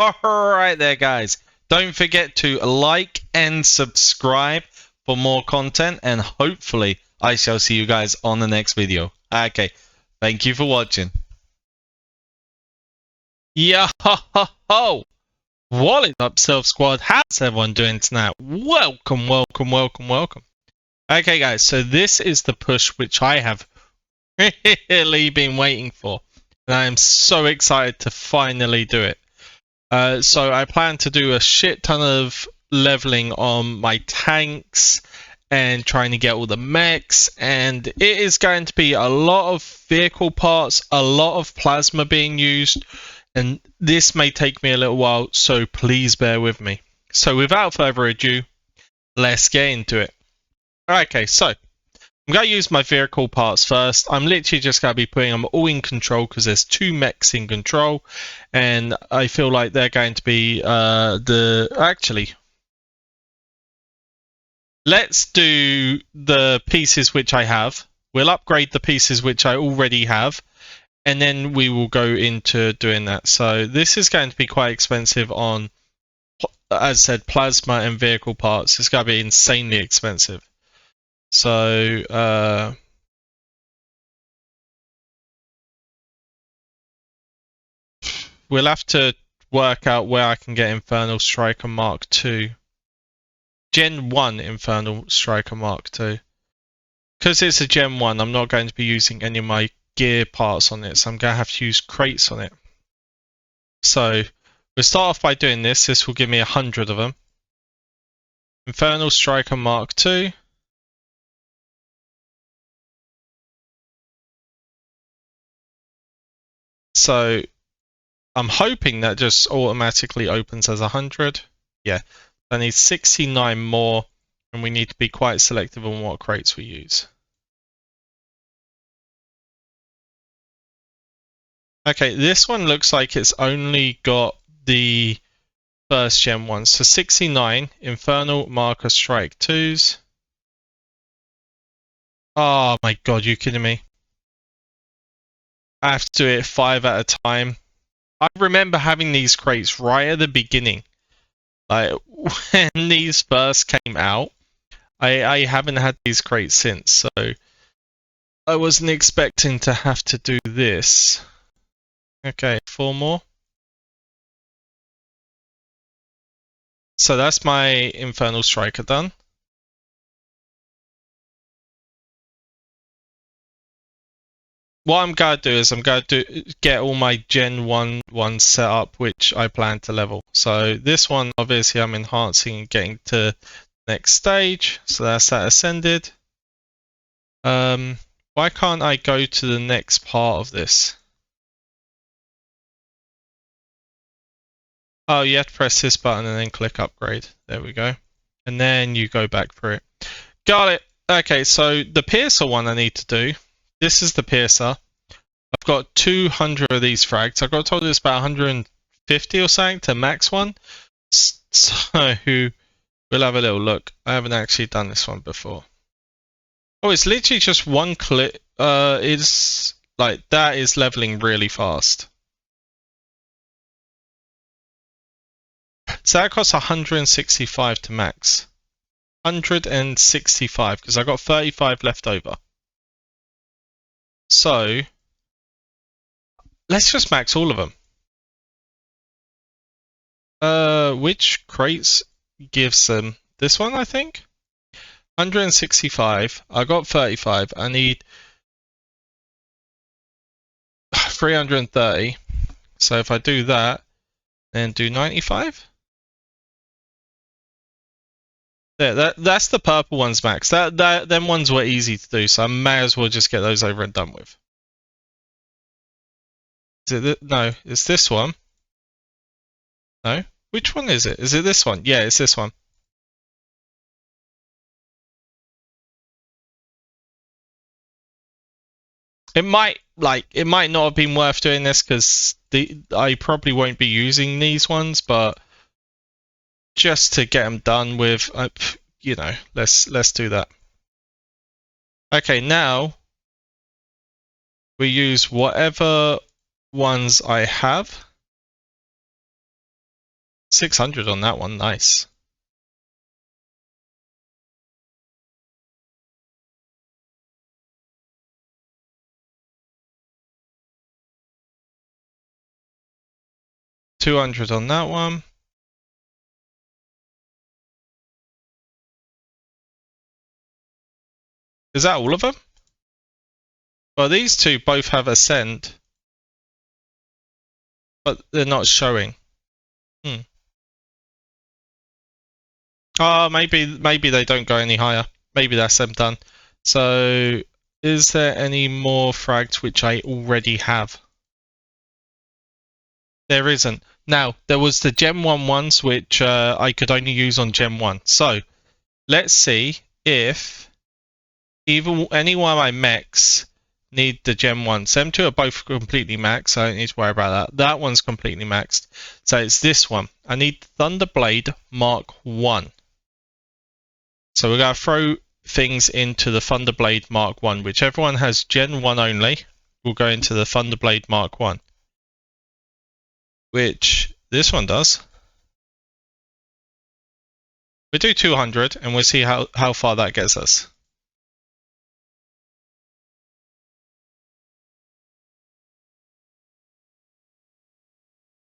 Alright there, guys. Don't forget to like and subscribe for more content, and hopefully I shall see you guys on the next video. Okay, thank you for watching. Yo ho ho! What is up, Self Squad? How's everyone doing tonight? Welcome, welcome, welcome, welcome. Okay, guys, so this is the push which I have really been waiting for, and I am so excited to finally do it. So I plan to do a shit ton of leveling on my tanks and trying to get all the mechs, and it is going to be a lot of vehicle parts, a lot of plasma being used, and this may take me a little while, so please bear with me. So without further ado, let's get into it. Okay, so I'm going to use my vehicle parts first. I'm literally just going to be putting them all in control because there's 2 mechs in control, and I feel like they're going to be actually, let's do the pieces which I have. We'll upgrade the pieces which I already have, and then we will go into doing that. So this is going to be quite expensive on, as I said, plasma and vehicle parts. It's going to be insanely expensive. So we'll have to work out where I can get Infernal Striker Mark II. Gen 1 Infernal Striker Mark II. Because it's a Gen 1, I'm not going to be using any of my gear parts on it, so I'm going to have to use crates on it. So we'll start off by doing this. This will give me 100 of them. Infernal Striker Mark II. So I'm hoping that just automatically opens as 100. Yeah, I need 69 more, and we need to be quite selective on what crates we use. Okay, this one looks like it's only got the first gen one. So 69 Infernal Marker Strike 2s. Oh my god, you kidding me? I have to do it 5 at a time. I remember having these crates right at the beginning. Like, when these first came out, I haven't had these crates since, so I wasn't expecting to have to do this. Okay, 4 more. So that's my Infernal Striker done. What I'm going to do is I'm going to get all my Gen 1 ones set up, which I plan to level. So this one, obviously, I'm enhancing and getting to next stage. So that's that ascended. Why can't I go to the next part of this? Oh, you have to press this button and then click upgrade. There we go. And then you go back through it. Got it. Okay, so the piercer one I need to do. This is the piercer. I've got 200 of these frags. I got told it's about 150 or something to max one. So we'll have a little look. I haven't actually done this one before. Oh, it's literally just one click. It's like that is leveling really fast. So that costs 165 to max. 165 because I got 35 left over. So let's just max all of them. Which crates gives them? This one, I think. 165. I got 35. I need 330. So if I do that, then do 95. There, that's the purple ones max. Them ones were easy to do, so I may as well just get those over and done with. Is it no, it's this one. No? Which one is it? Is it this one? Yeah, it's this one. It might not have been worth doing this because I probably won't be using these ones, but just to get them done with, you know, let's do that. Okay, now we use whatever ones I have. 600 on that one, nice. $200 on that one. Is that all of them? Well, these two both have ascend, but they're not showing. Maybe they don't go any higher. Maybe that's them done. So, is there any more frags which I already have? There isn't. Now, there was the Gen 1 ones which I could only use on Gen 1. So, let's see if any one of my mechs need the Gen 1. Them two are both completely maxed, so I don't need to worry about that. That one's completely maxed. So it's this one. I need Thunderblade Mark 1. So we're going to throw things into the Thunderblade Mark 1. Whichever one has Gen 1 only will go into the Thunderblade Mark 1. Which this one does. We'll do 200 and we'll see how far that gets us.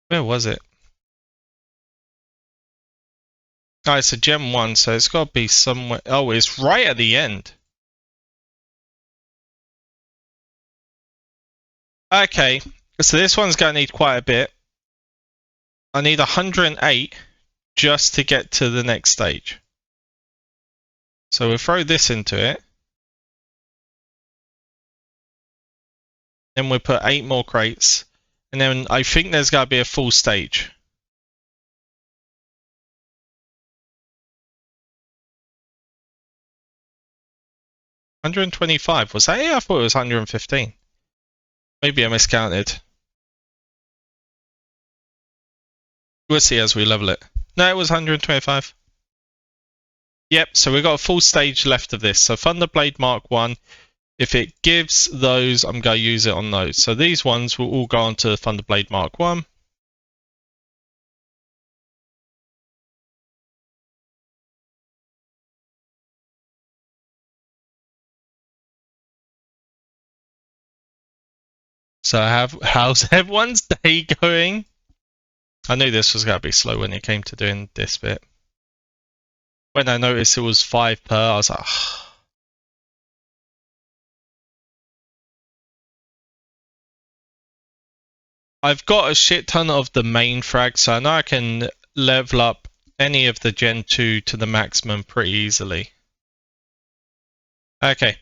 Where was it? Oh, it's a Gen 1, so it's got to be somewhere. Oh, it's right at the end. Okay, so this one's going to need quite a bit. I need 108 just to get to the next stage. So we'll throw this into it. Then we'll put 8 more crates. And then I think there's got to be a full stage. $125. Was that it? I thought it was 115. Maybe I miscounted. We'll see as we level it. No, it was 125. Yep, so we've got a full stage left of this. So Thunderblade Mark 1. If it gives those, I'm going to use it on those. So these ones will all go on to Thunderblade Mark 1. So how's everyone's day going? I knew this was going to be slow when it came to doing this bit. When I noticed it was 5 per, I was like, I've got a shit ton of the main frag, so I know I can level up any of the Gen 2 to the maximum pretty easily. Okay,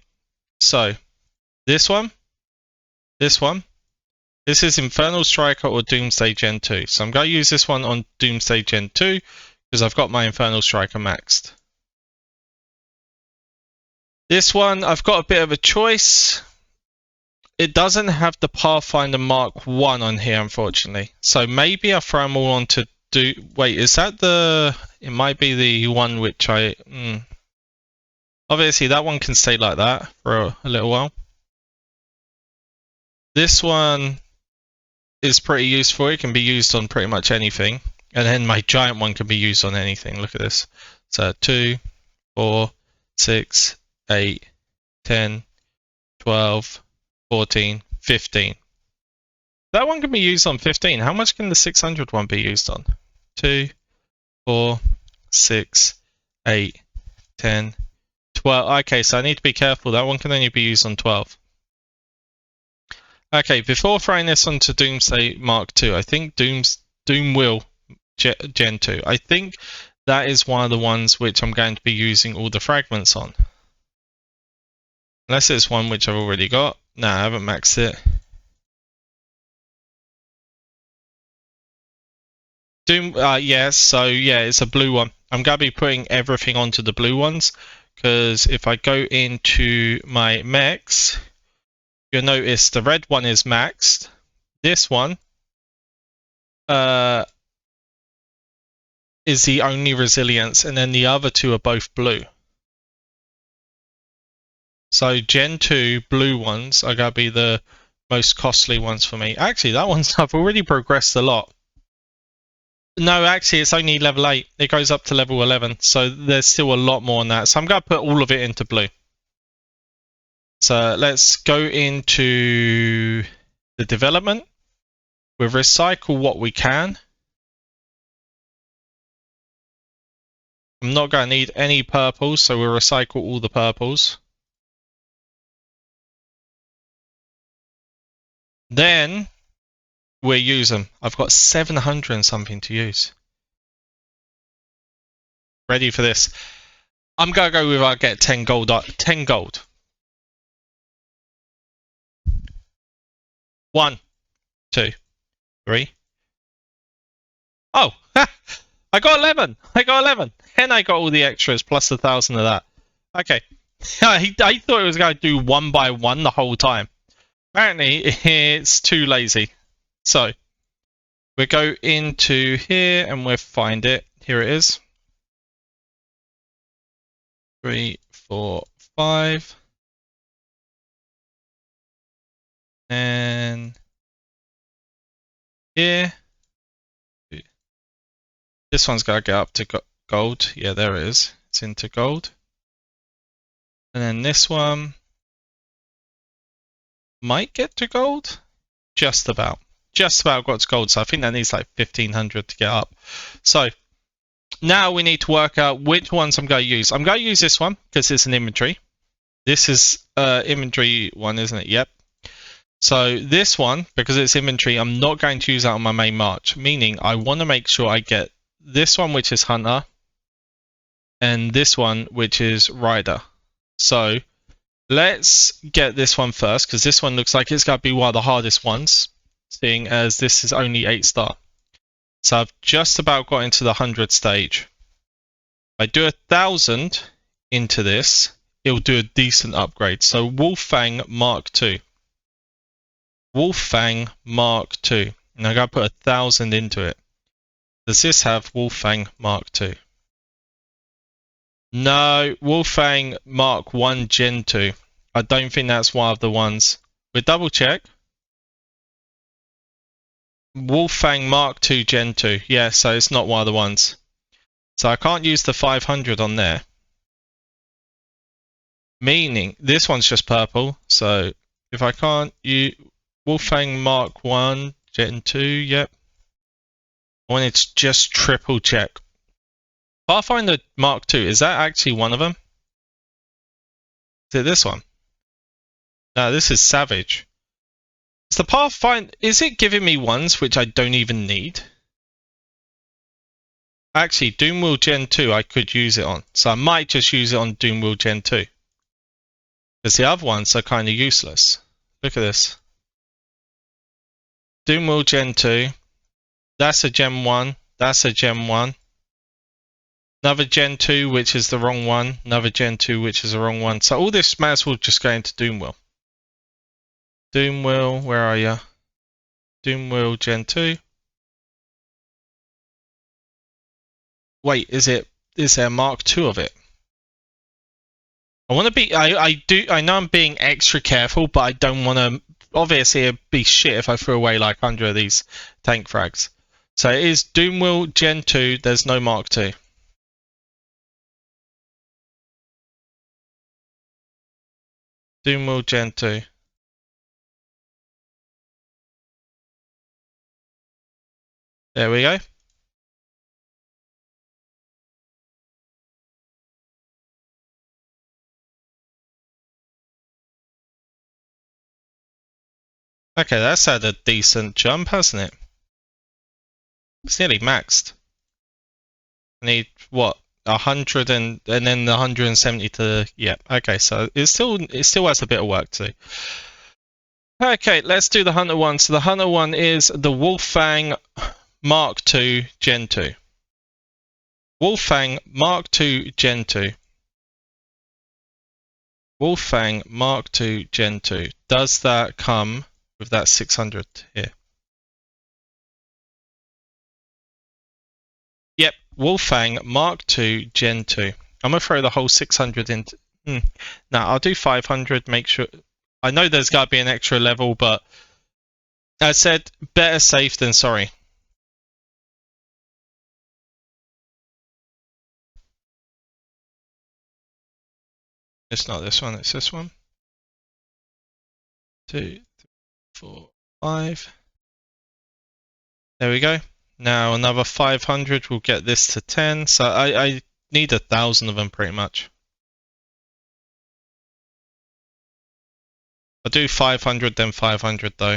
so this one, this is Infernal Striker or Doomsday Gen 2. So I'm going to use this one on Doomsday Gen 2 because I've got my Infernal Striker maxed. This one, I've got a bit of a choice. It doesn't have the Pathfinder Mark 1 on here, unfortunately. So maybe I'll throw them all on to do... Wait, is that the... It might be the one which I... Obviously, that one can stay like that for a little while. This one is pretty useful. It can be used on pretty much anything. And then my giant one can be used on anything. Look at this. So 2, 4, 6, 8, 10, 12, 14, 15. That one can be used on 15. How much can the 600 one be used on? 2, 4, 6, 8, 10, 12. Okay, so I need to be careful. That one can only be used on 12. Okay, before throwing this onto Doomsday Mark 2, I think Doom will Gen 2. I think that is one of the ones which I'm going to be using all the fragments on. Unless it's one which I've already got. No, I haven't maxed it. Doom, yes, so yeah, it's a blue one. I'm going to be putting everything onto the blue ones, because if I go into my mechs, you'll notice the red one is maxed. This one is the only resilience, and then the other two are both blue. So Gen 2 blue ones are going to be the most costly ones for me. Actually, that one's I've already progressed a lot. No, actually, it's only level 8. It goes up to level 11. So there's still a lot more on that. So I'm going to put all of it into blue. So let's go into the development. We'll recycle what we can. I'm not going to need any purples, so we'll recycle all the purples. Then we'll use them. I've got 700 and something to use. Ready for this. I'm going to go with I get 10 gold. 10 gold. 1, 2, 3. Oh, I got 11. I got 11. And I got all the extras plus 1,000 of that. Okay. I thought it was going to do one by one the whole time. Apparently, it's too lazy. So, we'll go into here and we'll find it. Here it is. 3, 4, 5. And here. This one's got to get up to gold. Yeah, there it is. It's into gold. And then this one might get to gold. Just about. Just about got to gold. So I think that needs like 1,500 to get up. So now we need to work out which ones I'm going to use. I'm going to use this one because it's an inventory. This is inventory one, isn't it? Yep. So this one, because it's inventory, I'm not going to use that on my main march. Meaning I want to make sure I get this one, which is hunter, and this one, which is rider. So let's get this one first, because this one looks like it's going to be one of the hardest ones, seeing as this is only 8-star. So I've just about got into the 100 stage. If I do 1,000 into this, it'll do a decent upgrade. So Wolfang Mark II. Wolfang Mark II. And I'm going to put 1,000 into it. Does this have Wolfang Mark II? No, Wolfang Mark 1 Gen 2. I don't think that's one of the ones. We'll double check. Wolfang Mark 2 Gen 2. Yeah, so it's not one of the ones. So I can't use the 500 on there. Meaning, this one's just purple. So if I can't use Wolfang Mark 1 Gen 2, yep. I wanted to just triple check. Pathfinder Mark II, is that actually one of them? Is it this one? No, this is Savage. Is the Pathfinder, is it giving me ones which I don't even need? Actually, Doomwheel Gen 2 I could use it on. So I might just use it on Doomwheel Gen 2. Because the other ones are kind of useless. Look at this. Doomwheel Gen 2. That's a Gen 1. That's a Gen 1. Another Gen 2, which is the wrong one. Another Gen 2, which is the wrong one. So all this might as well just go into Doomwheel. Doomwheel, where are you? Doomwheel Gen 2. Wait, is there a Mark 2 of it? I want to be, I know I'm being extra careful, but I don't want to, obviously it'd be shit if I threw away like 100 of these tank frags. So it is Doomwheel Gen 2, there's no Mark 2. Doomwheel Gen 2. There we go. Okay, that's had a decent jump, hasn't it? It's nearly maxed. I need, what, 100 and then the 170 to, yeah, okay, so it still has a bit of work to do. Okay, let's do the Hunter one. So the Hunter one is the Wolfang Mark II Gen 2. Wolfang Mark II Gen 2. Wolfang Mark II Gen 2. Does that come with that 600 here? Yep, Wolfang Mark II Gen 2. I'm going to throw the whole 600 into... Now, I'll do 500, make sure... I know there's got to be an extra level, but... As I said, better safe than sorry. It's not this one, it's this one. 2, 3, 4, 5. There we go. Now another 500 will get this to 10. So I need 1,000 of them pretty much. I'll do 500 then 500 though.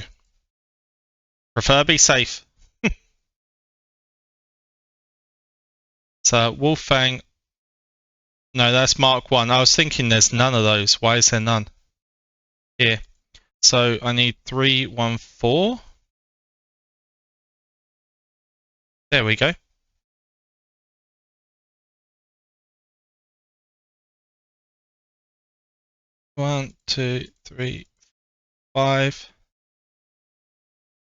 Prefer be safe. So Wolfang. No, that's Mark 1. I was thinking there's none of those. Why is there none? Here. So I need 314. There we go. One, two, three, 5.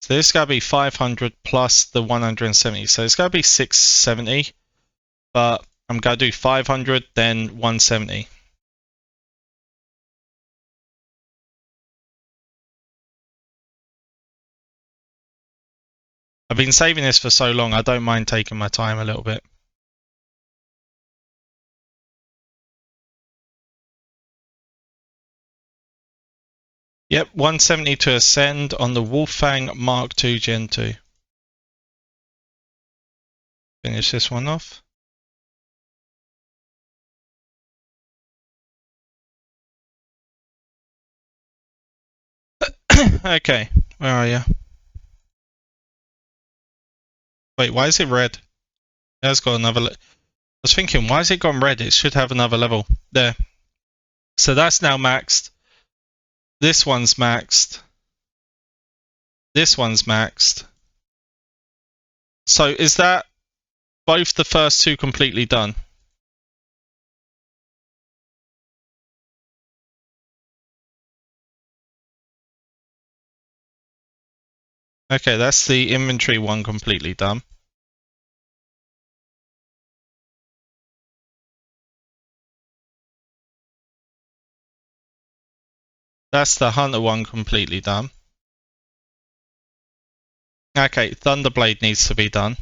So this is going to be 500 plus the 170. So it's going to be 670. But I'm going to do 500, then 170. I've been saving this for so long, I don't mind taking my time a little bit. Yep, 170 to ascend on the Wolfang Mark II Gen 2. Finish this one off. Okay, where are you? Wait, why is it red? It has got another. I was thinking, why has it gone red? It should have another level. There. So that's now maxed. This one's maxed. This one's maxed. So is that both the first two completely done? Okay, that's the inventory one completely done. That's the Hunter one completely done. Okay, Thunderblade needs to be done.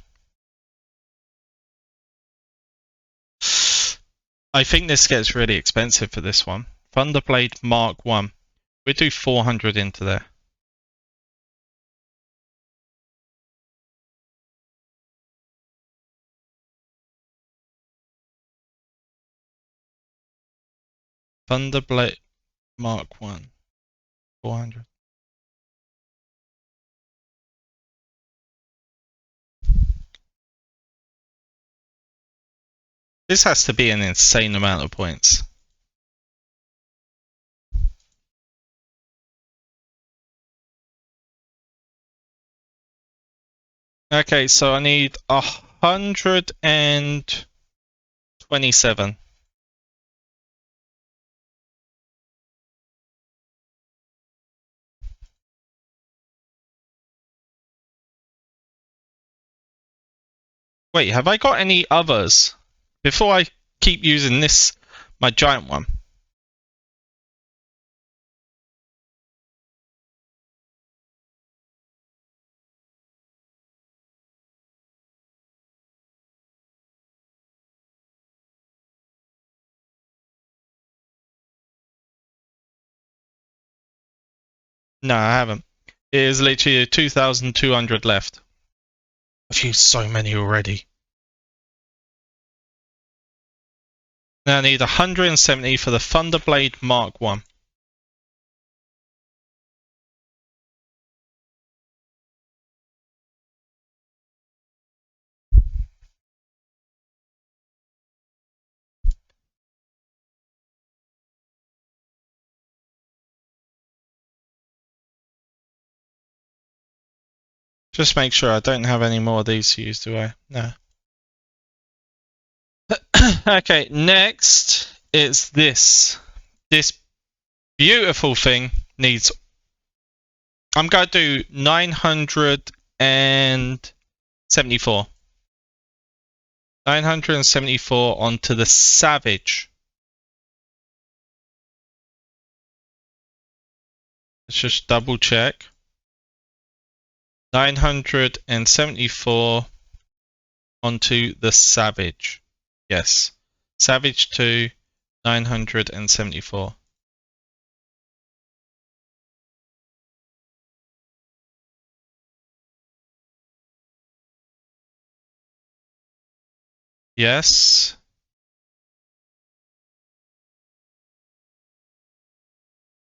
I think this gets really expensive for this one. Thunderblade Mark 1. We do 400 into there. Thunderblade Mark 1. 400. This has to be an insane amount of points. Okay, so I need 127. Wait, have I got any others? Before I keep using this, my giant one. No, I haven't. It is literally 2,200 left. I've used so many already. Now I need 170 for the Thunderblade Mark 1. Just make sure I don't have any more of these to use, do I? No. Okay, next is this. This beautiful thing needs... I'm going to do 974. 974 onto the Savage. Let's just double check. 974 onto the Savage. Yes. Savage 2. 974. Yes.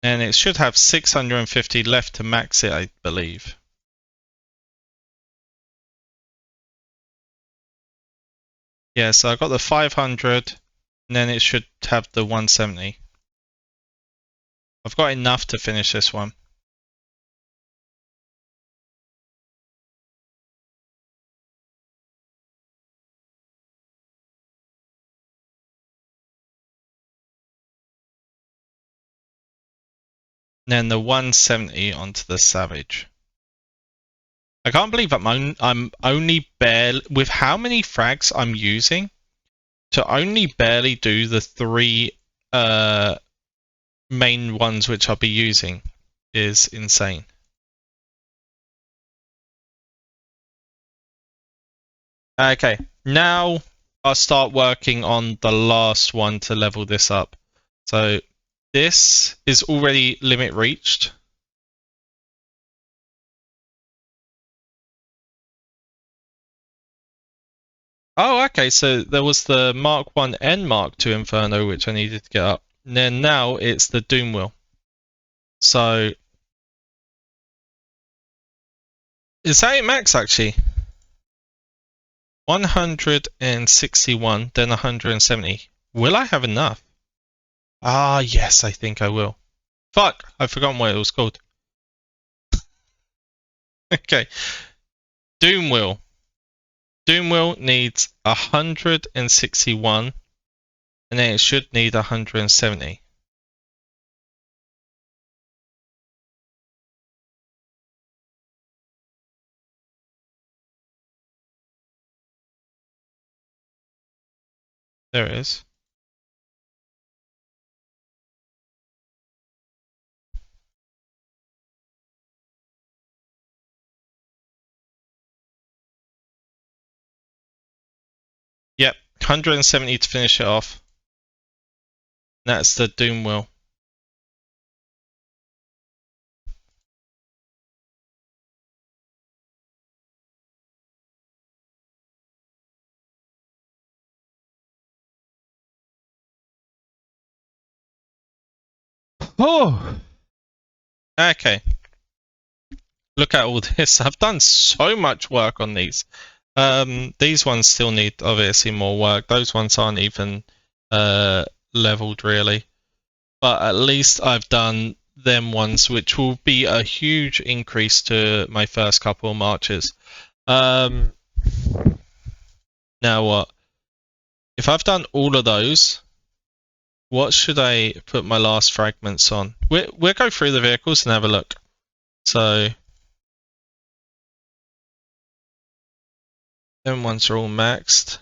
And it should have 650 left to max it, I believe. Yeah, so I got the 500, and then it should have the 170. I've got enough to finish this one. And then the 170 onto the Savage. I can't believe I'm only barely, with how many frags I'm using, to only barely do the 3 main ones which I'll be using is insane. Okay, now I'll start working on the last one to level this up. So this is already limit reached. Oh, okay, so there was the Mark 1 and Mark 2 Inferno which I needed to get up. And then now it's the Doom Wheel. So is that it max actually? 161, then 170. Will I have enough? Ah, yes, I think I will. Fuck, I've forgotten what it was called. Okay. Doom Wheel. Doom Wheel needs 161, and then it should need 170. There it is. Yep, 170 to finish it off. That's the Doom Wheel. Oh! Okay. Look at all this. I've done so much work on these. These ones still need obviously more work. Those ones aren't even leveled really. But at least I've done them ones, which will be a huge increase to my first couple of marches. Now what? If I've done all of those, what should I put my last fragments on? We'll go through the vehicles and have a look. So them ones are all maxed.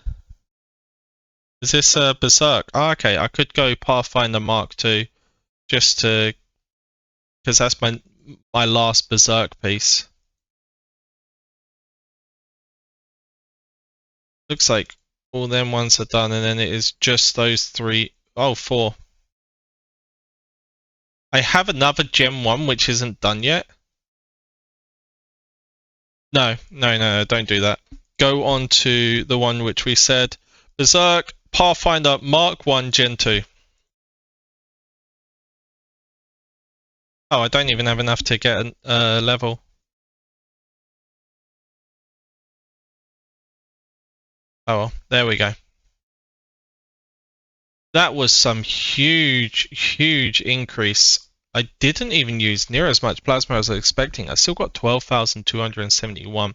Is this Berserk? Oh, okay, I could go Pathfinder Mark II just to, because that's my last Berserk piece. Looks like all them ones are done, and then it is just those 3. Oh, 4. I have another Gem 1 which isn't done yet. No, don't do that. Go on to the one which we said. Berserk, Pathfinder, Mark 1, Gen 2. Oh, I don't even have enough to get a level. Oh well, there we go. That was some huge increase. I didn't even use near as much plasma as I was expecting. I still got 12,271,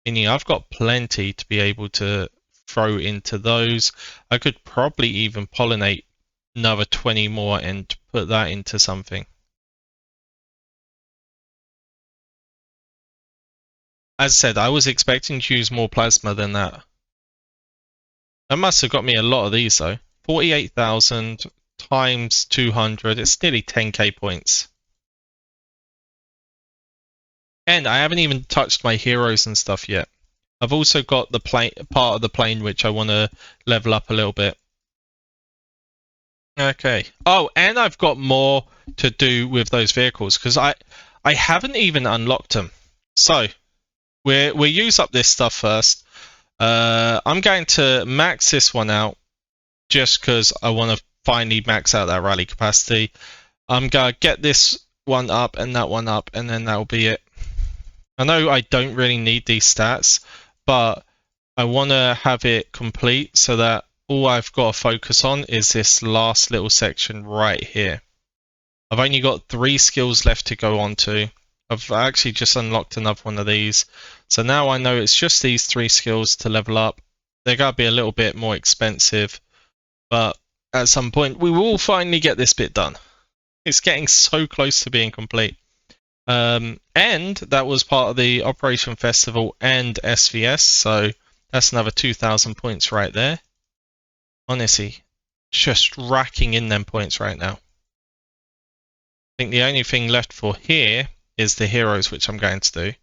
meaning I've got plenty to be able to throw into those. I could probably even pollinate another 20 more and put that into something. As I said, I was expecting to use more plasma than that. That must have got me a lot of these though. 48,000 times 200, it's nearly 10k points. And I haven't even touched my heroes and stuff yet. I've also got the part of the plane which I want to level up a little bit. Okay. Oh, and I've got more to do with those vehicles because I haven't even unlocked them. So we'll use up this stuff first. I'm going to max this one out just because I want to finally max out that rally capacity. I'm gonna get this one up and that one up, and then that'll be it. I know I don't really need these stats, but I want to have it complete so that all I've got to focus on is this last little section right here. I've only got 3 skills left to go on to. I've actually just unlocked another one of these. So now I know it's just these 3 skills to level up. They're going to be a little bit more expensive, but at some point we will finally get this bit done. It's getting so close to being complete. And that was part of the Operation Festival and SvS, so that's another 2,000 points right there. Honestly, just racking in them points right now. I think the only thing left for here is the heroes, which I'm going to do.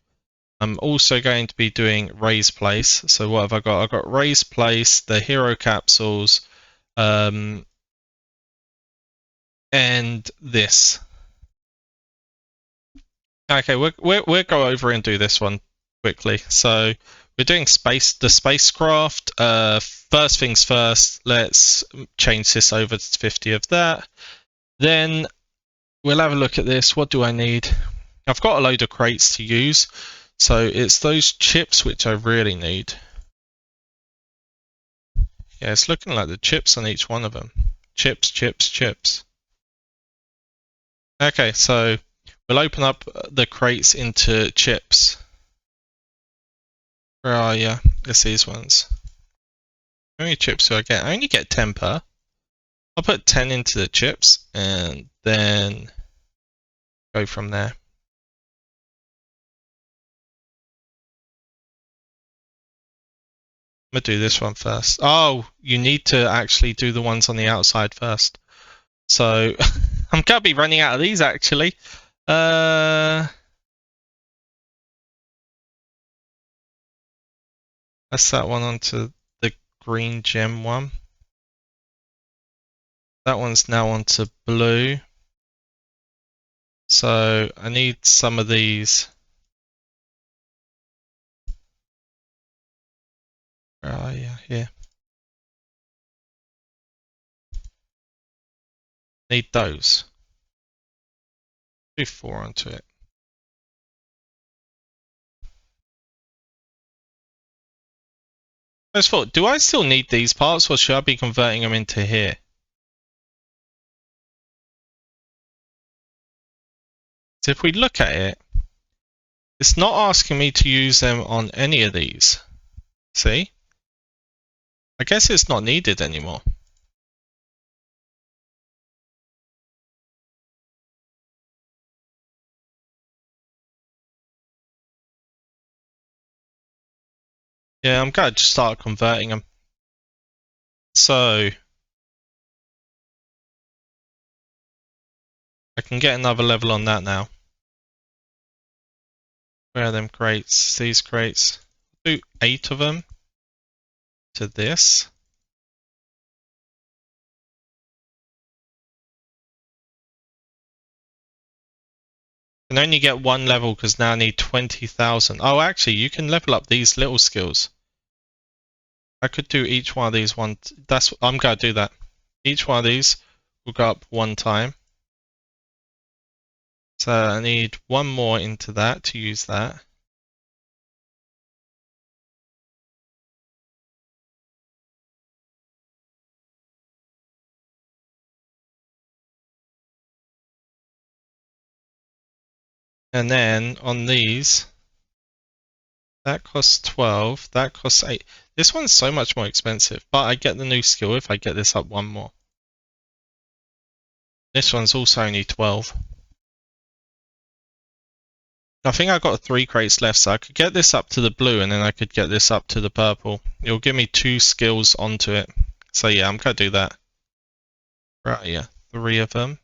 I'm also going to be doing Raise Place. So what have I got? I've got Raise Place, the hero capsules, and this. Okay, we'll go over and do this one quickly. So we're doing the spacecraft. First things first, let's change this over to 50 of that. Then we'll have a look at this. What do I need? I've got a load of crates to use, so it's those chips which I really need. Yeah, it's looking like the chips on each one of them. Chips, chips, chips. Okay, so we'll open up the crates into chips. Where are you? It's these ones. How many chips do I get? I only get 10 per. I'll put 10 into the chips and then go from there. I'm going to do this one first. Oh, you need to actually do the ones on the outside first. So I'm going to be running out of these actually. That's that one onto the green gem one. That one's now onto blue. So I need some of these. Where are you? Here. Need those. Do 4 onto it. I just thought, do I still need these parts or should I be converting them into here? So if we look at it, it's not asking me to use them on any of these. See? I guess it's not needed anymore. Yeah, I'm going to just start converting them. So I can get another level on that now. Where are them crates? These crates. Do 8 of them to this. Can only get 1 level because now I need 20,000. Oh, actually, you can level up these little skills. I could do each one of these one. I'm going to do that. Each one of these will go up 1 time. So I need 1 more into that to use that. And then on these, that costs 12, that costs 8. This one's so much more expensive, but I get the new skill if I get this up 1 more. This one's also only 12. I think I've got 3 crates left, so I could get this up to the blue and then I could get this up to the purple. It'll give me 2 skills onto it. So yeah, I'm going to do that. Right, yeah. 3 of them.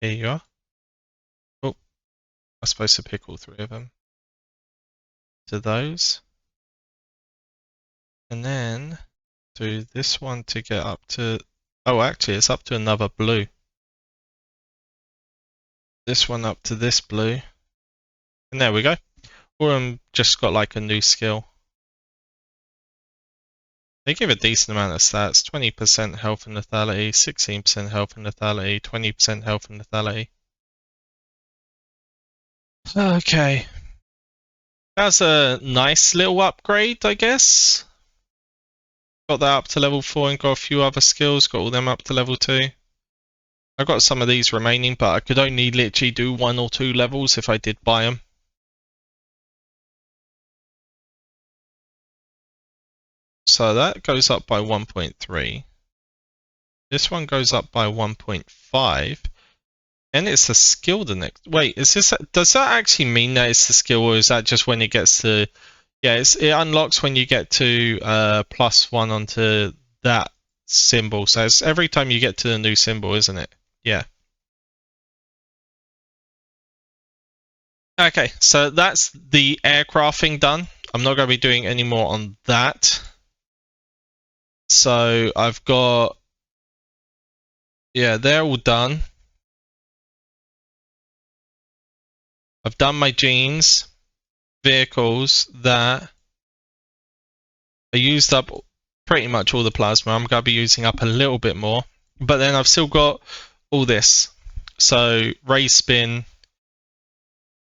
Here you are. Oh, I'm supposed to pick all 3 of them. To those. And then do this one to get up to Oh, actually, it's up to another blue. This one up to this blue. And there we go. All of them just got like a new skill. They give a decent amount of stats. 20% health and lethality, 16% health and lethality, 20% health and lethality. Okay. That's a nice little upgrade, I guess. Got that up to level 4 and got a few other skills. Got all them up to level 2. I've got some of these remaining, but I could only literally do 1 or 2 levels if I did buy them. So that goes up by 1.3. This one goes up by 1.5. And it's a skill the next. Wait, is this? Does that actually mean that it's the skill, or is that just when it gets to? Yeah, it unlocks when you get to +1 onto that symbol. So it's every time you get to the new symbol, isn't it? Yeah. Okay, so that's the aircrafting done. I'm not going to be doing any more on that. So I've got, yeah, they're all done. I've done my genes, vehicles, that. I used up pretty much all the plasma. I'm going to be using up a little bit more. But then I've still got all this. So race spin.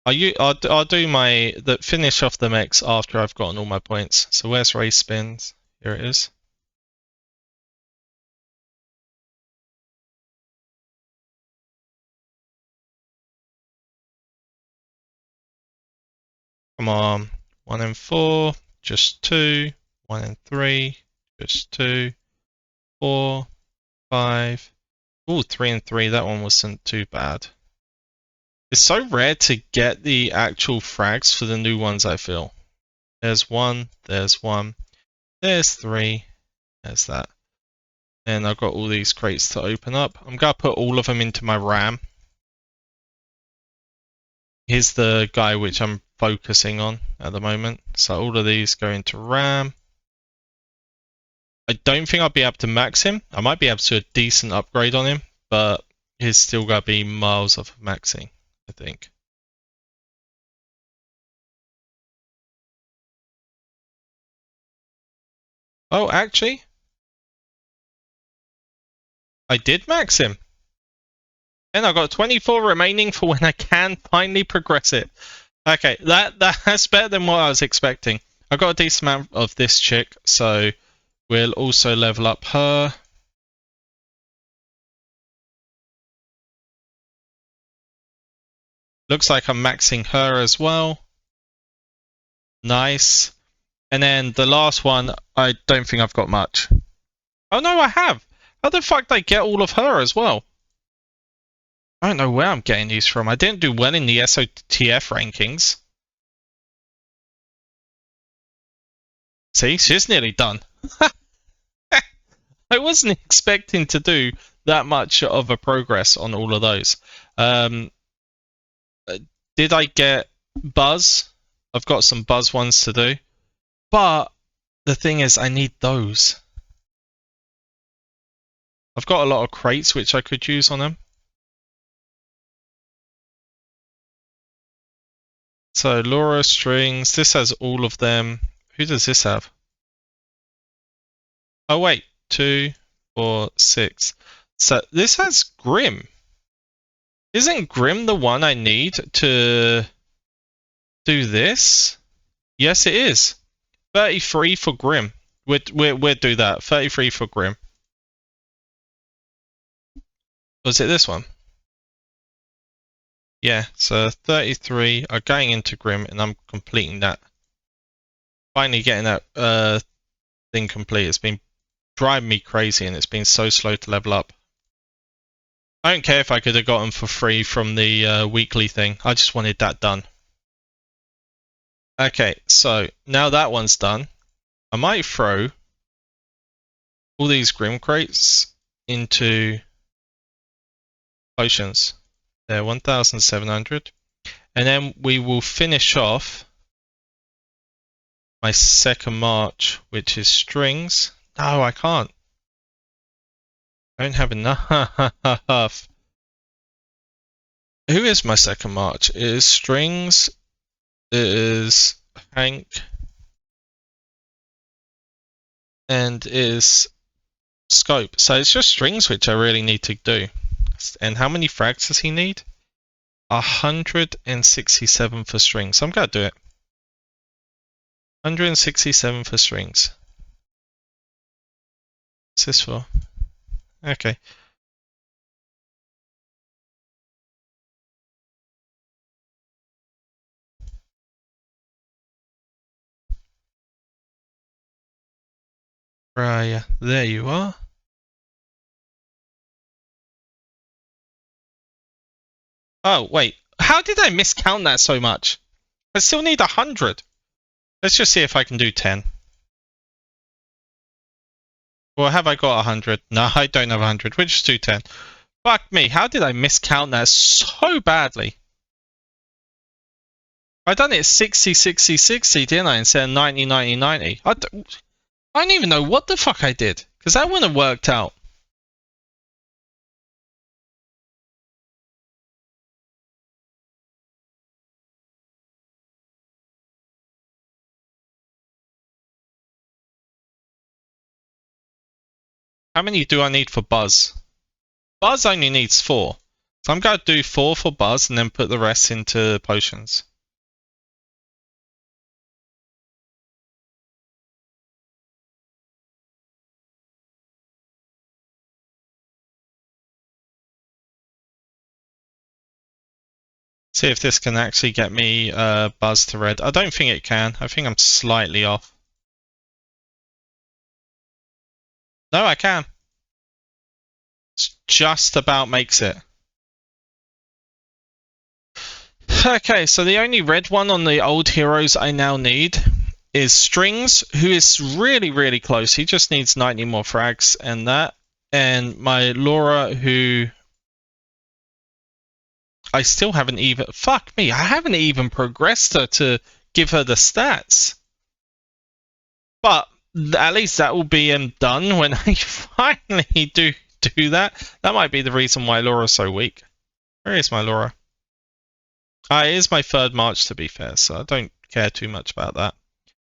I'll do my finish off the mechs after I've gotten all my points. So where's race spins? Here it is. Come on. 1 and 4, just 2. 1 and 3, just 2. 4, 5. Ooh, 3 and 3. That one wasn't too bad. It's so rare to get the actual frags for the new ones, I feel. There's 1, there's 1, there's 3, there's that. And I've got all these crates to open up. I'm going to put all of them into my RAM. Here's the guy which I'm focusing on at the moment. So all of these go into RAM. I don't think I'll be able to max him. I might be able to do a decent upgrade on him, but he's still going to be miles off of maxing, I think. Oh, actually, I did max him. And I've got 24 remaining for when I can finally progress it. Okay, that's better than what I was expecting. I've got a decent amount of this chick, so we'll also level up her. Looks like I'm maxing her as well. Nice. And then the last one, I don't think I've got much. Oh no, I have. How the fuck did I get all of her as well? I don't know where I'm getting these from. I didn't do well in the SOTF rankings. See, she's nearly done. I wasn't expecting to do that much of a progress on all of those. Did I get Buzz? I've got some Buzz ones to do. But the thing is, I need those. I've got a lot of crates which I could use on them. So Laura strings, this has all of them. Who does this have? Oh wait, 2, 4, 6. So this has Grim. Isn't Grim the one I need to do this? Yes, it is. 33 for Grim. We'll do that. 33 for Grim. Was it this one? Yeah, so 33 are going into Grim, and I'm completing that. Finally getting that thing complete. It's been driving me crazy, and it's been so slow to level up. I don't care if I could have gotten for free from the weekly thing. I just wanted that done. Okay, so now that one's done. I might throw all these Grim crates into potions. They're 1,700. And then we will finish off my second march, which is strings. No, I can't. Don't have enough. Who is my second march? It is Strings. It is Hank. And it is Scope. So it's just Strings which I really need to do. And how many frags does he need? 167 for Strings. I'm going to do it. 167 for Strings. What's this for? Okay. Right, there you are. Oh, wait. How did I miscount that so much? I still need 100. Let's just see if I can do 10. Or have I got 100? No, I don't have 100. We'll just do 10. Fuck me. How did I miscount that so badly? I done it 60, 60, 60, didn't I? Instead of 90, 90, 90. I don't even know what the fuck I did. Because that wouldn't have worked out. How many do I need for Buzz? Buzz only needs 4. So I'm going to do 4 for Buzz and then put the rest into potions. See if this can actually get me Buzz to red. I don't think it can. I think I'm slightly off. No, I can. It just about makes it. Okay, so the only red one on the old heroes I now need is Strings, who is really, really close. He just needs 90 more frags and that. And my Laura, who I still haven't even... Fuck me, I haven't even progressed her to give her the stats. But at least that will be done when I finally do that. That might be the reason why Laura's so weak. Where is my Laura? It is my third march, to be fair, so I don't care too much about that.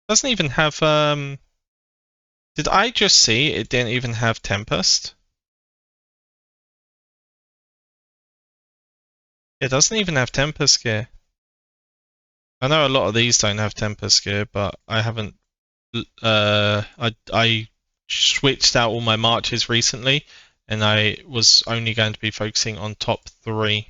Doesn't even have... Did I just see it didn't even have Tempest? It doesn't even have Tempest gear. I know a lot of these don't have Tempest gear, but I haven't... I switched out all my marches recently, and I was only going to be focusing on top 3.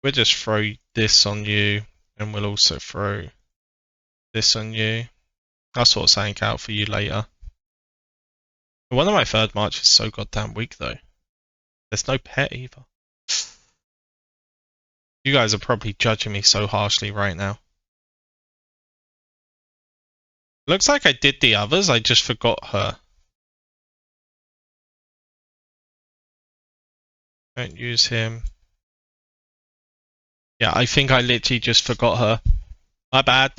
We'll just throw this on you, and we'll also throw this on you. I'll sort something out for you later. One of my third marches is so goddamn weak though. There's no pet either. You guys are probably judging me so harshly right now. Looks like I did the others, I just forgot her. Don't use him. Yeah, I think I literally just forgot her. My bad.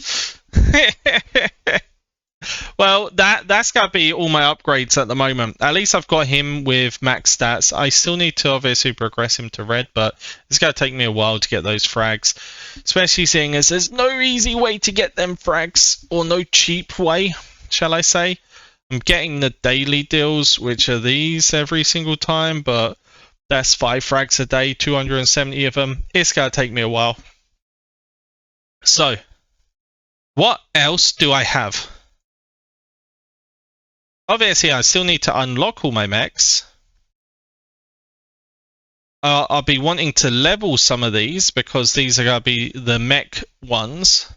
Well, that's got to be all my upgrades at the moment. At least I've got him with max stats. I still need to obviously progress him to red, but it's going to take me a while to get those frags. Especially seeing as there's no easy way to get them frags, or no cheap way, shall I say. I'm getting the daily deals, which are these every single time, but that's 5 frags a day, 270 of them. It's going to take me a while. So, what else do I have? Obviously, I still need to unlock all my mechs. I'll be wanting to level some of these because these are going to be the mech ones.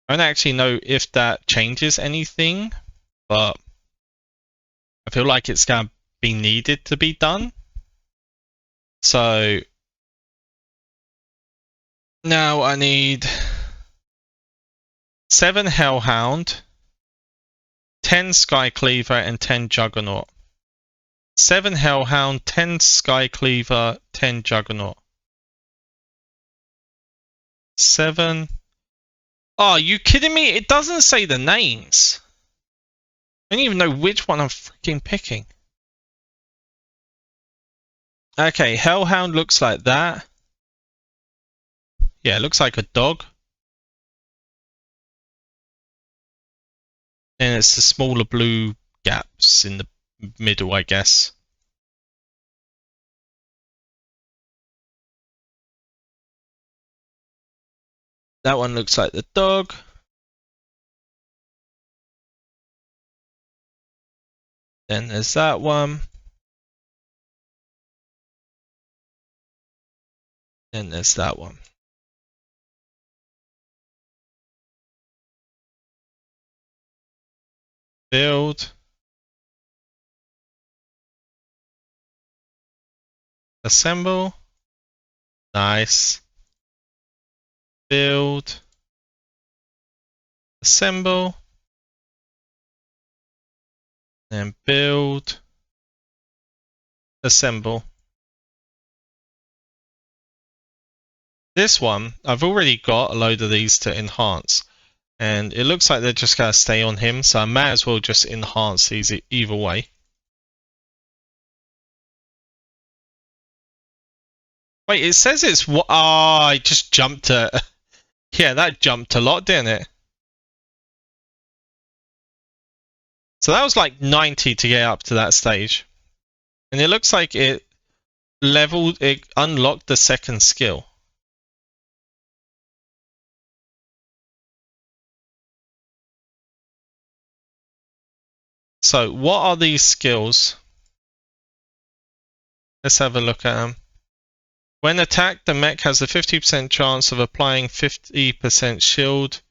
I don't actually know if that changes anything, but I feel like it's going to be needed to be done. So now I need 7 Hellhound, 10 Skycleaver, and 10 Juggernaut. 7 Hellhound, 10 Skycleaver, 10 Juggernaut. 7. Oh, are you kidding me? It doesn't say the names. I don't even know which one I'm freaking picking. Okay, Hellhound looks like that. Yeah, it looks like a dog. And it's the smaller blue gaps in the middle, I guess. That one looks like the dog. Then there's that one. Then there's that one. Build. Assemble. Nice. Build. Assemble. Then build. Assemble. This one, I've already got a load of these to enhance. And it looks like they're just going to stay on him, so I might as well just enhance these either way. Wait, it says it's what? Ah, I just jumped it. Yeah, that jumped a lot, didn't it? So that was like 90 to get up to that stage. And it looks like it unlocked the second skill. So what are these skills? Let's have a look at them. When attacked, the mech has a 50% chance of applying 50% shield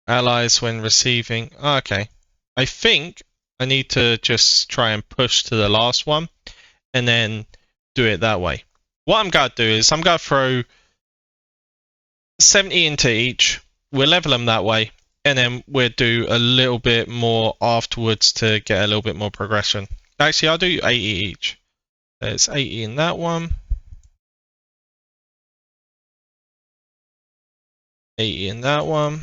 allies when receiving. Oh, okay. I think I need to just try and push to the last one and then do it that way. What I'm going to do is I'm going to throw 70 into each. We'll level them that way. And then we'll do a little bit more afterwards to get a little bit more progression. Actually, I'll do 80 each. There's 80 in that one. 80 in that one.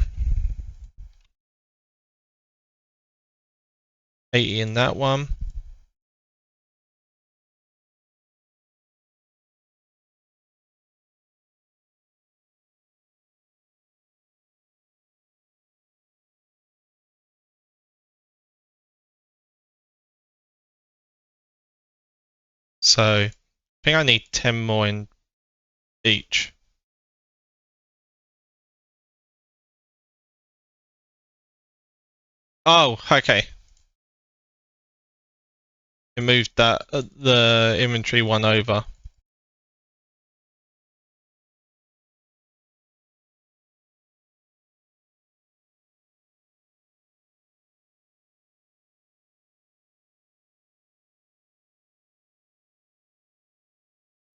80 in that one. So I think I need 10 more in each. Oh, okay. It moved that the inventory one over.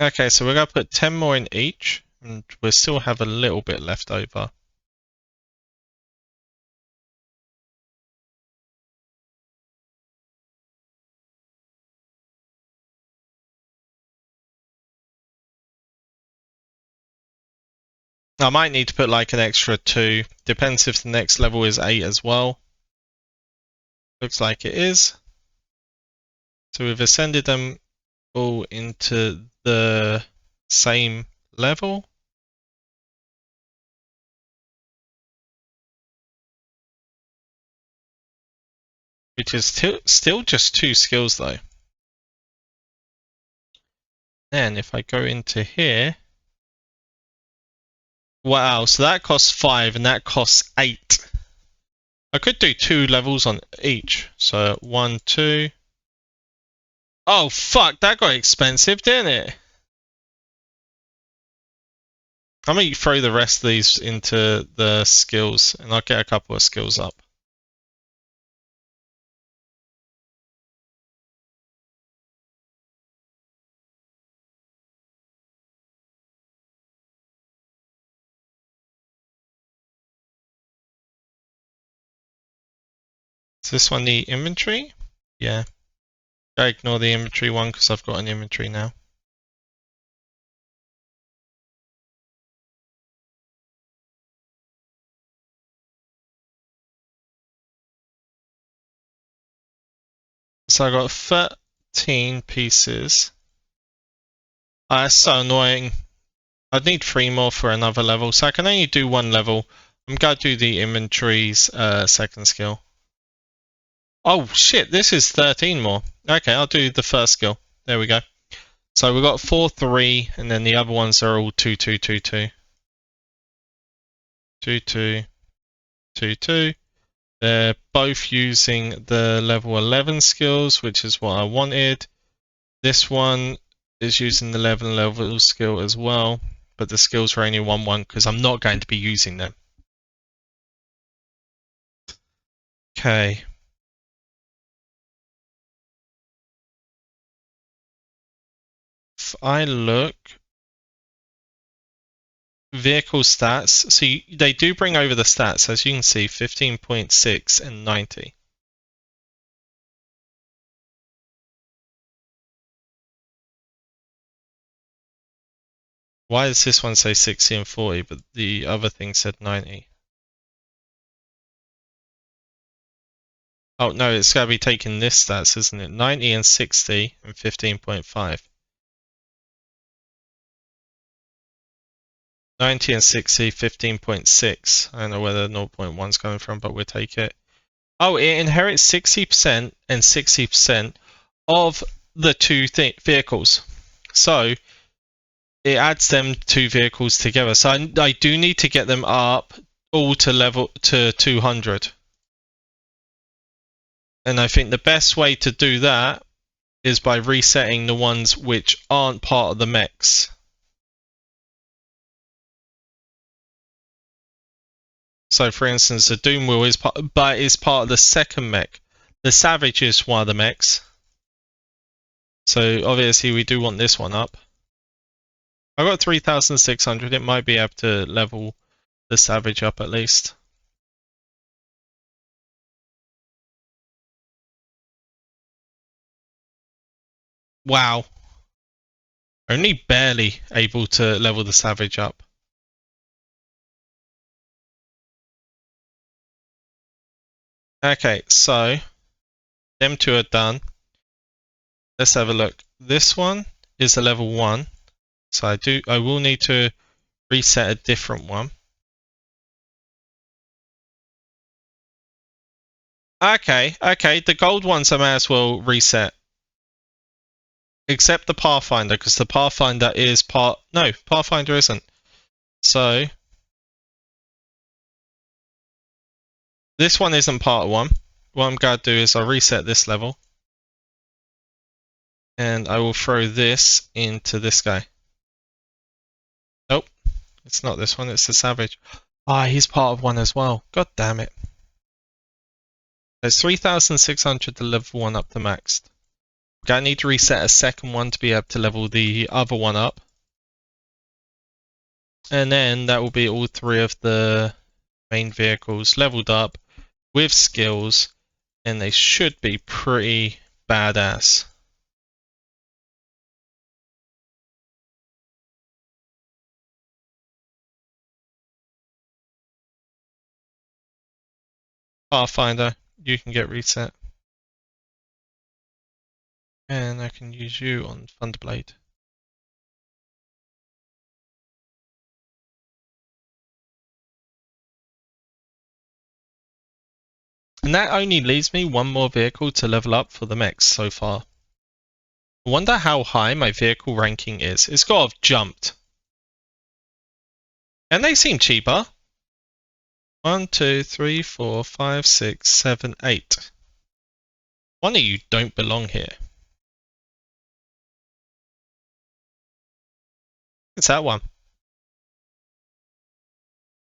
Okay, so we're going to put 10 more in each, and we'll still have a little bit left over. I might need to put like an extra 2. Depends if the next level is 8 as well. Looks like it is. So we've ascended them all into the same level. Which is still just 2 skills though. Then if I go into here. Wow, so that costs 5 and that costs 8. I could do 2 levels on each. So 1, 2. Oh fuck, that got expensive, didn't it? I'm going to throw the rest of these into the skills and I'll get a couple of skills up. Does this one need inventory? Yeah. I ignore the inventory one because I've got an inventory now. So I got 13 pieces. That's so annoying. I'd need 3 more for another level, so I can only do 1 level. I'm gonna do the inventory's second skill. Oh shit, this is 13 more. Okay, I'll do the first skill. There we go. So we've got 4, 3, and then the other ones are all 2, 2, 2, 2. 2, 2, 2, 2. They're both using the level 11 skills, which is what I wanted. This one is using the level skill as well, but the skills are only 1, 1 because I'm not going to be using them. Okay. If I look, vehicle stats, so they do bring over the stats, as you can see, 15.6 and 90. Why does this one say 60 and 40, but the other thing said 90? Oh no, it's got to be taking this stats, isn't it? 90 and 60 and 15.5. 90 and 60, 15.6. I don't know where the 0.1's coming from, but we'll take it. Oh, it inherits 60% and 60% of the two vehicles. So it adds them 2 vehicles together. So I do need to get them up all to level to 200. And I think the best way to do that is by resetting the ones which aren't part of the mechs. So for instance, the Doom Wheel is part of the second mech. The Savage is one of the mechs. So obviously we do want this one up. I got 3,600. It might be able to level the Savage up at least. Wow. Only barely able to level the Savage up. Okay, so them 2 are done. Let's have a look. This one is a level 1. So I will need to reset a different one. Okay, the gold ones I may as well reset. Except the Pathfinder, because the Pathfinder is part... No, Pathfinder isn't. So... this one isn't part of 1. What I'm going to do is I'll reset this level. And I will throw this into this guy. Nope. It's not this one, it's the Savage. Ah, he's part of 1 as well. God damn it. There's 3,600 to level 1 up to maxed. I need to reset a second one to be able to level the other one up. And then that will be all 3 of the main vehicles leveled up with skills, and they should be pretty badass. Pathfinder, you can get reset. And I can use you on Thunderblade. And that only leaves me 1 more vehicle to level up for the mechs so far. I wonder how high my vehicle ranking is. It's got to have jumped. And they seem cheaper. 1, 2, 3, 4, 5, 6, 7, 8. One of you don't belong here. It's that one.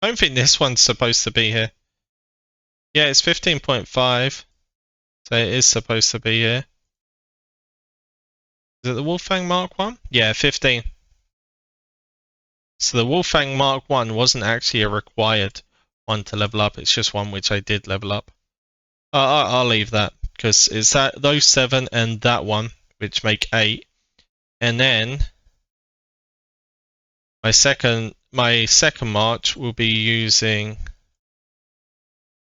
I don't think this one's supposed to be here. Yeah, it's 15.5. So it is supposed to be here. Is it the Wolfang Mark 1? Yeah, 15. So the Wolfang Mark 1 wasn't actually a required one to level up. It's just one which I did level up. I'll leave that, because it's those 7 and that one which make 8. And then my second march will be using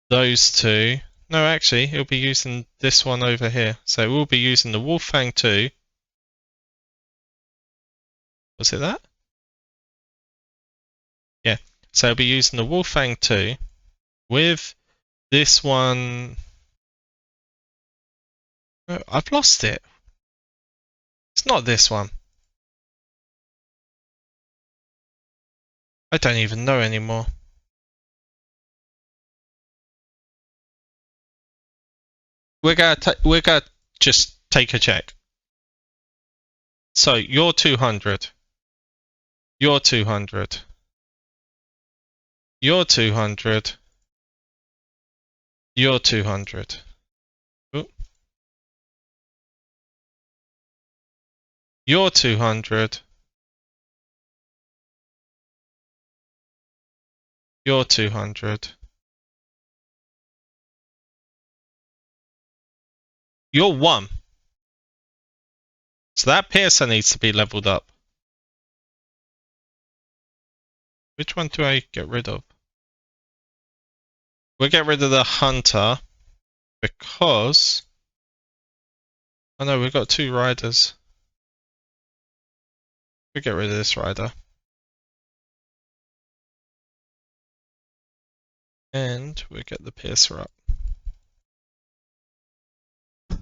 those 2 no, actually, it'll be using this one over here. So we'll be using the Wolfang 2. Was it that? Yeah. So I'll be using the Wolfang 2 with this one. Oh, I've lost it. It's not this one. I don't even know anymore. We're gonna just take a check. So you're 200. You're 200. You're 200. You're 200. Ooh. You're 200. You're 200. You're 1. So that piercer needs to be leveled up. Which one do I get rid of? We'll get rid of the hunter because... Oh no, we've got 2 riders. We'll get rid of this rider. And we'll get the piercer up.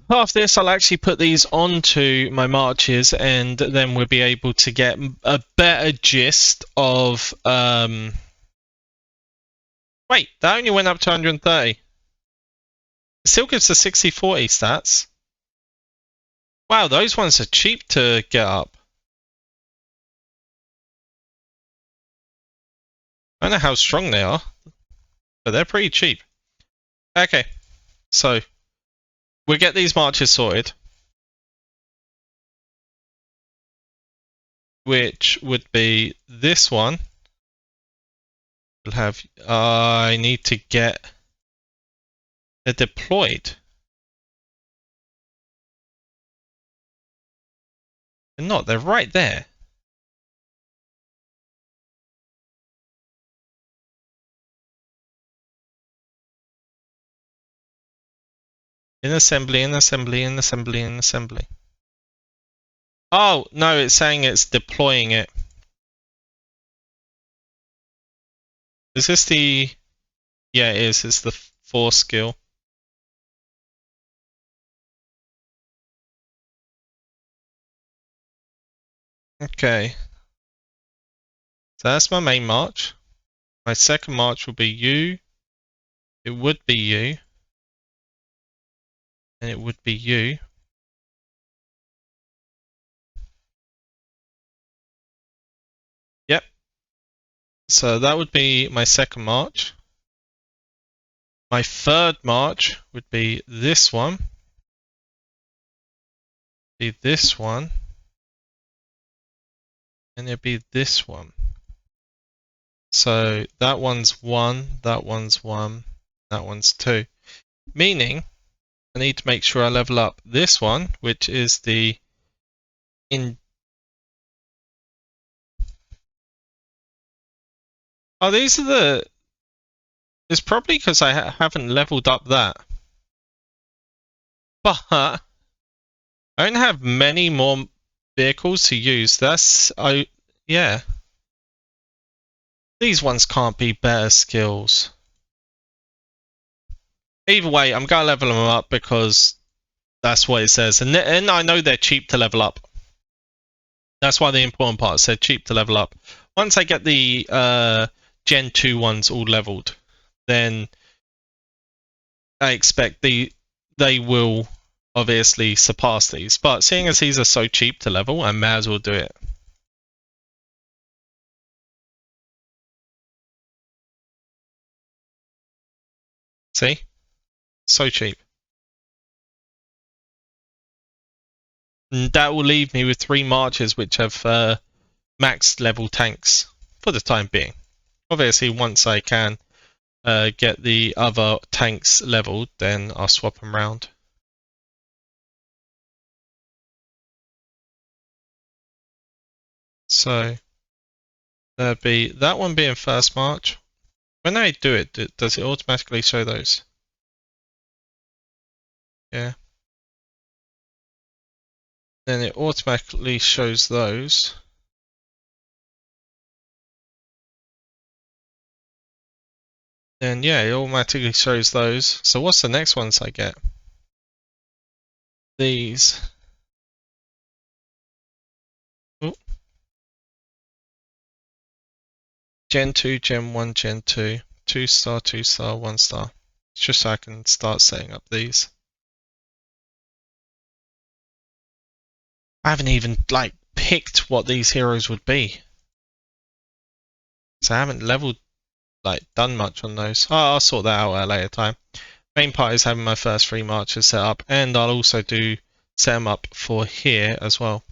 After this, I'll actually put these onto my marches, and then we'll be able to get a better gist of... Wait, that only went up to 130. It still gives the 60-40 stats. Wow, those ones are cheap to get up. I don't know how strong they are, but they're pretty cheap. Okay, so we'll get these marches sorted, which would be this one. We'll have... I need to get... They're deployed. They're not, they're right there. In assembly, in assembly, in assembly, in assembly. Oh, no, it's saying it's deploying it. Is this the... Yeah, it is. It's the 4 skill. Okay. So that's my main march. My second march will be you. It would be you. And it would be you. Yep. So that would be my second march. My third march would be this one. Be this one. And it'd be this one. So that one's 1, that one's 1, that one's 2. Meaning, I need to make sure I level up this one, which is the Oh, these are the... It's probably because I haven't leveled up that. But I don't have many more vehicles to use. Yeah. These ones can't be better skills. Either way, I'm going to level them up because that's what it says. And I know they're cheap to level up. That's why the important part said cheap to level up. Once I get the Gen 2 ones all leveled, then I expect they will obviously surpass these. But seeing as these are so cheap to level, I may as well do it. See? So cheap. And that will leave me with 3 marches which have max level tanks for the time being. Obviously, once I can get the other tanks leveled, then I'll swap them around. So there'd be that one being first march. When I do it, does it automatically show those? here. Then it automatically shows those. Then yeah, it automatically shows those. So what's the next ones I get? These. Ooh. Gen 2, Gen 1, Gen 2. 2 star, 2 star, 1 star. It's just so I can start setting up these. I haven't even like picked what these heroes would be. So I haven't leveled, like done much on those. Oh, I'll sort that out at a later time. Main part is having my first 3 marches set up, and I'll also set them up for here as well.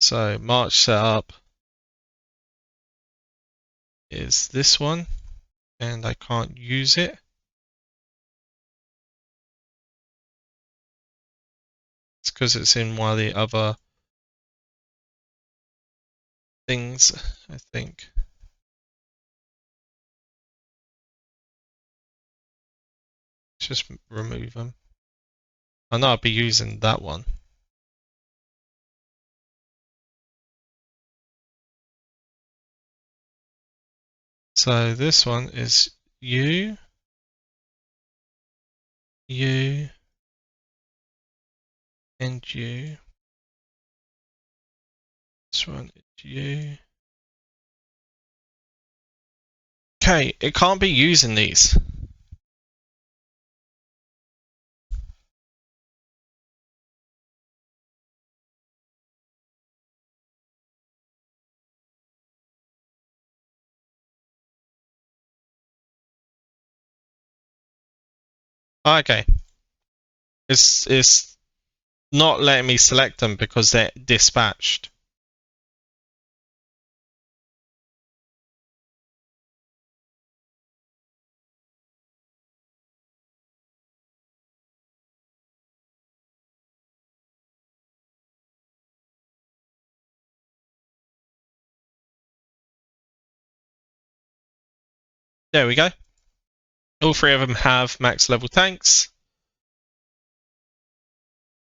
So march setup is this one, and I can't use it. It's because it's in one of the other things, I think. Just remove them. I know I'll be using that one. So this one is you, you, and you. This one is you. Okay, it can't be using these. Okay. It's not letting me select them because they're dispatched. There we go. All 3 of them have max level tanks.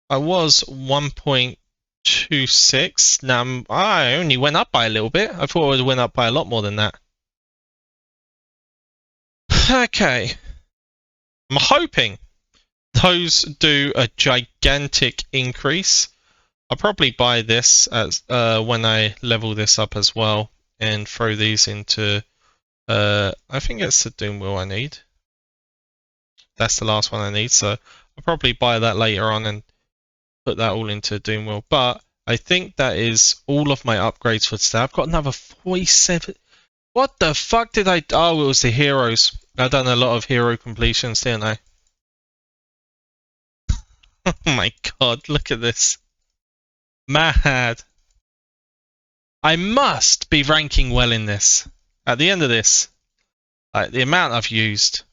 I was 1.26. Now I only went up by a little bit. I thought I would have went up by a lot more than that. Okay. I'm hoping those do a gigantic increase. I'll probably buy this as when I level this up as well and throw these into I think it's the doom wheel I need. That's the last one I need, so I'll probably buy that later on and put that all into doom wheel. But I think that is all of my upgrades for today. I've got another 47. What the fuck did I? Oh, it was the heroes. I've done a lot of hero completions, didn't I? Oh my god, look at this. Mad. I must be ranking well in this. At the end of this, like the amount I've used.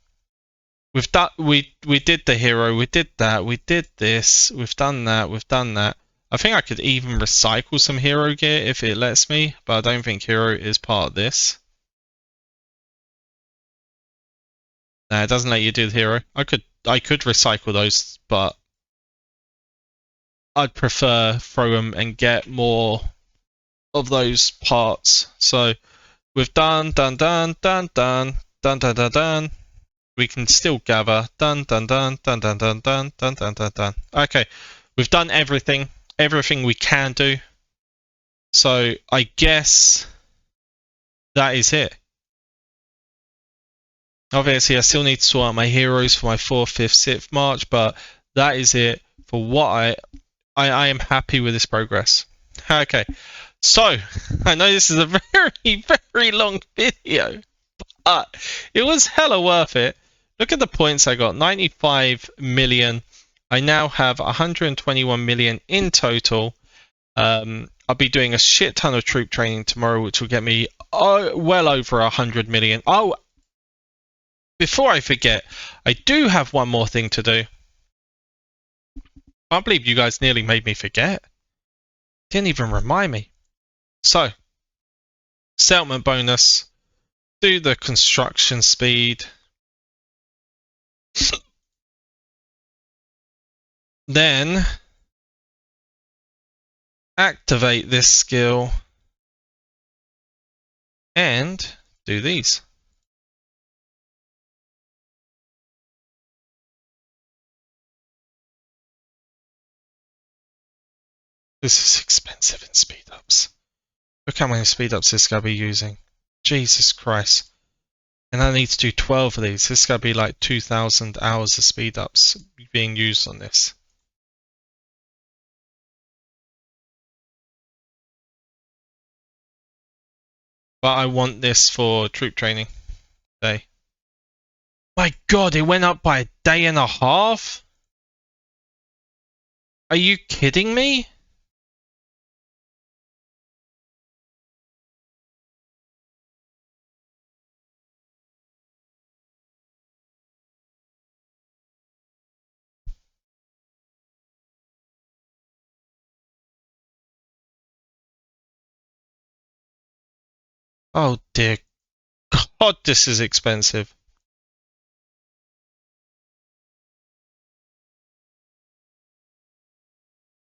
We've done, we did the hero, we did that, we did this, we've done that, we've done that. I think I could even recycle some hero gear if it lets me, but I don't think hero is part of this. No, it doesn't let you do the hero. I could recycle those, but I'd prefer throw them and get more of those parts. So we've done. We can still gather. Dun. Okay, we've done everything we can do. So I guess that is it. Obviously, I still need to sort out my heroes for my 4th, 5th, 6th March, but that is it for what I am happy with this progress. Okay, so I know this is a very, very long video, but it was hella worth it. Look at the points I got, 95 million. I now have 121 million in total. I'll be doing a shit ton of troop training tomorrow, which will get me well over 100 million. Oh, before I forget, I do have one more thing to do. I can't believe you guys nearly made me forget. Didn't even remind me. So, settlement bonus. Do the construction speed. then activate this skill and do these. This is expensive in speed ups. Look how many speed ups this guy be using. Jesus Christ. And I need to do 12 of these. This is going to be like 2,000 hours of speed ups being used on this. But I want this for troop training day. My God, it went up by a day and a half? Are you kidding me? Oh dear God, this is expensive.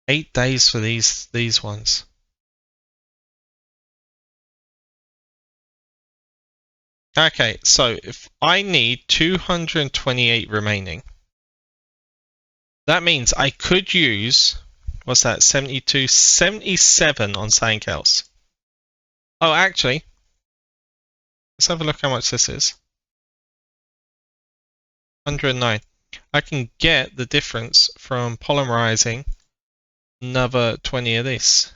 $8 days for these ones. Okay, so if I need 228 remaining, that means I could use, what's that, 72, 77 on something else. Oh, actually, let's have a look how much this is. 109. I can get the difference from polymerizing another 20 of this.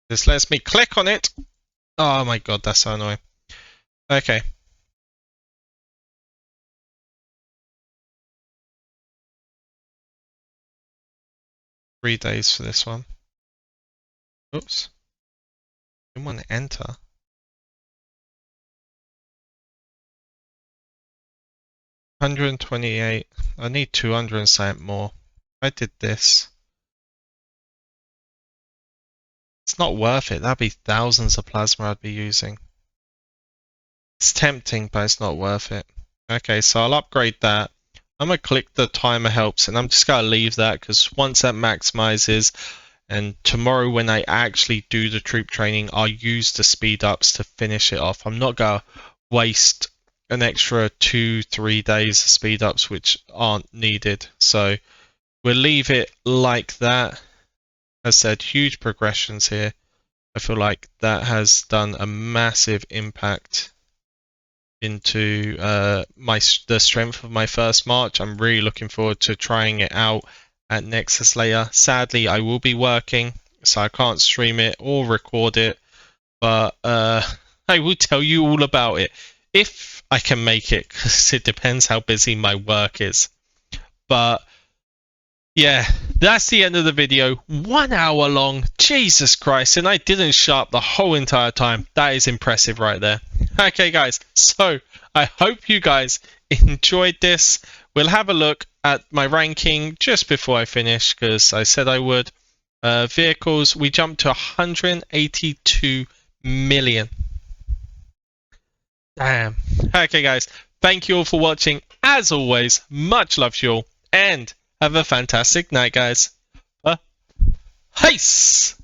This lets me click on it. Oh my God, that's so annoying. Okay. Three days for this one. Oops. Didn't want to enter. 128. I need 200 and something more. I did this. It's not worth it. That'd be thousands of plasma I'd be using. It's tempting, but it's not worth it. Okay, so I'll upgrade that. I'm going to click the timer helps, and I'm just going to leave that because once that maximizes, and tomorrow when I actually do the troop training, I'll use the speed ups to finish it off. I'm not going to waste an extra 2-3 days of speed ups which aren't needed. So we'll leave it like that. As said, huge progressions here. I feel like that has done a massive impact into the strength of my first march. I'm really looking forward to trying it out at Nexus later. Sadly, I will be working, so I can't stream it or record it, but I will tell you all about it if I can make it, because it depends how busy my work is. But yeah, that's the end of the video. 1 hour long. Jesus Christ. And I didn't shut up the whole entire time. That is impressive right there. Okay, guys. So I hope you guys enjoyed this. We'll have a look at my ranking just before I finish, because I said I would. Vehicles, we jumped to 182 million. Damn. Okay, guys. Thank you all for watching. As always, much love to you all. And have a fantastic night, guys. Peace!